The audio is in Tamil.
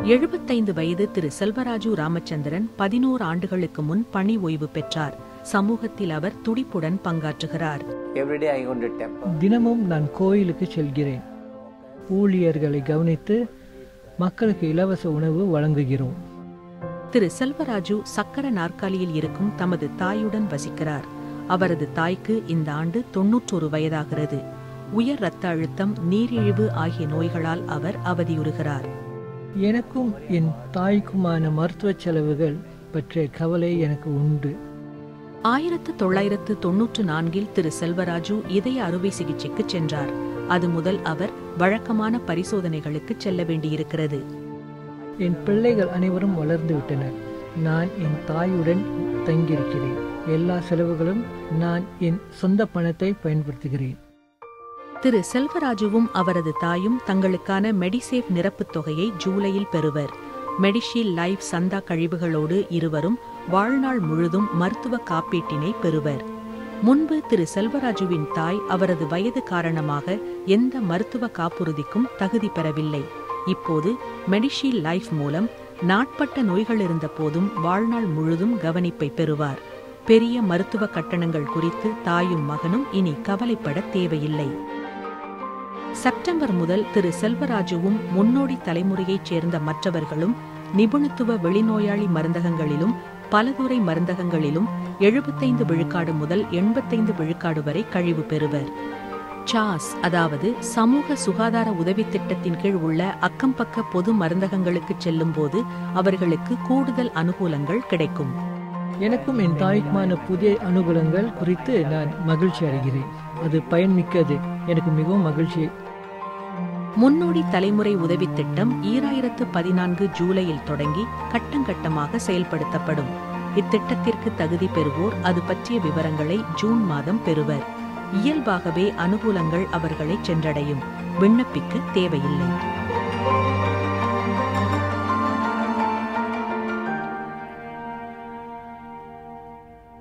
75 வயது திரு செல்வராஜு ராமச்சந்திரன் 11 ஆண்டுகளுக்கு முன் பணி ஓய்வு பெற்றார். சமூகத்தில் அவர் துடிப்புடன் பங்காற்றுகிறார். தினமும் நான் கோயிலுக்கு செல்கிறேன். ஊழியர்களை கவனித்து மக்களுக்கு இலவச உணவு வழங்குகிறோம். திரு செல்வராஜு சக்கர நாற்காலியில் இருக்கும் தமது தாயுடன் வசிக்கிறார். அவரது தாய்க்கு இந்த ஆண்டு 91 வயதாகிறது. உயர் இரத்த அழுத்தம், நீரிழிவு ஆகிய நோய்களால் அவர் அவதியுறுகிறார். எனக்கும் என் தாய்க்குமான மருத்துவ செலவுகள் பற்றிய கவலை எனக்கு உண்டு. 1994 திரு செல்வராஜு இதய அறுவை சிகிச்சைக்கு சென்றார். அது முதல் அவர் வழக்கமான பரிசோதனைகளுக்கு செல்ல வேண்டியிருக்கிறது. என் பிள்ளைகள் அனைவரும் வளர்ந்து விட்டனர். நான் என் தாயுடன் தங்கியிருக்கிறேன். எல்லா செலவுகளும் நான் என் சொந்த பணத்தை பயன்படுத்துகிறேன். திரு செல்வராஜுவும் அவரது தாயும் தங்களுக்கான மெடிசேஃப் நிரப்புத் தொகையை ஜூலையில் பெறுவர். மெடிஷீல் லைஃப் சந்தா கழிவுகளோடு இருவரும் வாழ்நாள் முழுதும் மருத்துவ காப்பீட்டினை பெறுவர். முன்பு திரு செல்வராஜுவின் தாய் அவரது வயது காரணமாக எந்த மருத்துவ காப்புறுதிக்கும் தகுதி பெறவில்லை. இப்போது மெடிஷீல் லைஃப் மூலம் நாட்பட்ட நோய்கள் இருந்த போதும் வாழ்நாள் முழுதும் கவனிப்பை பெறுவார். பெரிய மருத்துவ கட்டணங்கள் குறித்து தாயும் மகனும் இனி கவலைப்பட தேவையில்லை. செப்டம்பர் முதல் திரு செல்வராஜுவும் முன்னோடி தலைமுறையைச் சேர்ந்த மற்றவர்களும் நிபுணத்துவ வெளிநோயாளி மருந்தகங்களிலும் பலதுறை மருந்தகங்களிலும் 75 விழுக்காடு முதல் 85 விழுக்காடு வரை கழிவு பெறுவர். சாஸ், அதாவது சமூக சுகாதார உதவி திட்டத்தின் கீழ் உள்ள அக்கம்பக்க பொது மருந்தகங்களுக்கு செல்லும் போது அவர்களுக்கு கூடுதல் அனுகூலங்கள் கிடைக்கும். எனக்கும் என் தாய்க்குமான புதிய அனுகூலங்கள் குறித்து நான் மகிழ்ச்சி அடைகிறேன். அது பயன்மிக்கது. எனக்கு மிகவும் மகிழ்ச்சி. முன்னோடி தலைமுறை உதவி திட்டம் 2014 ஜூலையில் தொடங்கி கட்டங்கட்டமாக செயல்படுத்தப்படும். இத்திட்டத்திற்கு தகுதி பெறுவோர் அது பற்றிய விவரங்களை ஜூன் மாதம் பெறுவர். இயல்பாகவே அனுகூலங்கள் அவர்களை சென்றடையும். விண்ணப்பிக்க தேவையில்லை.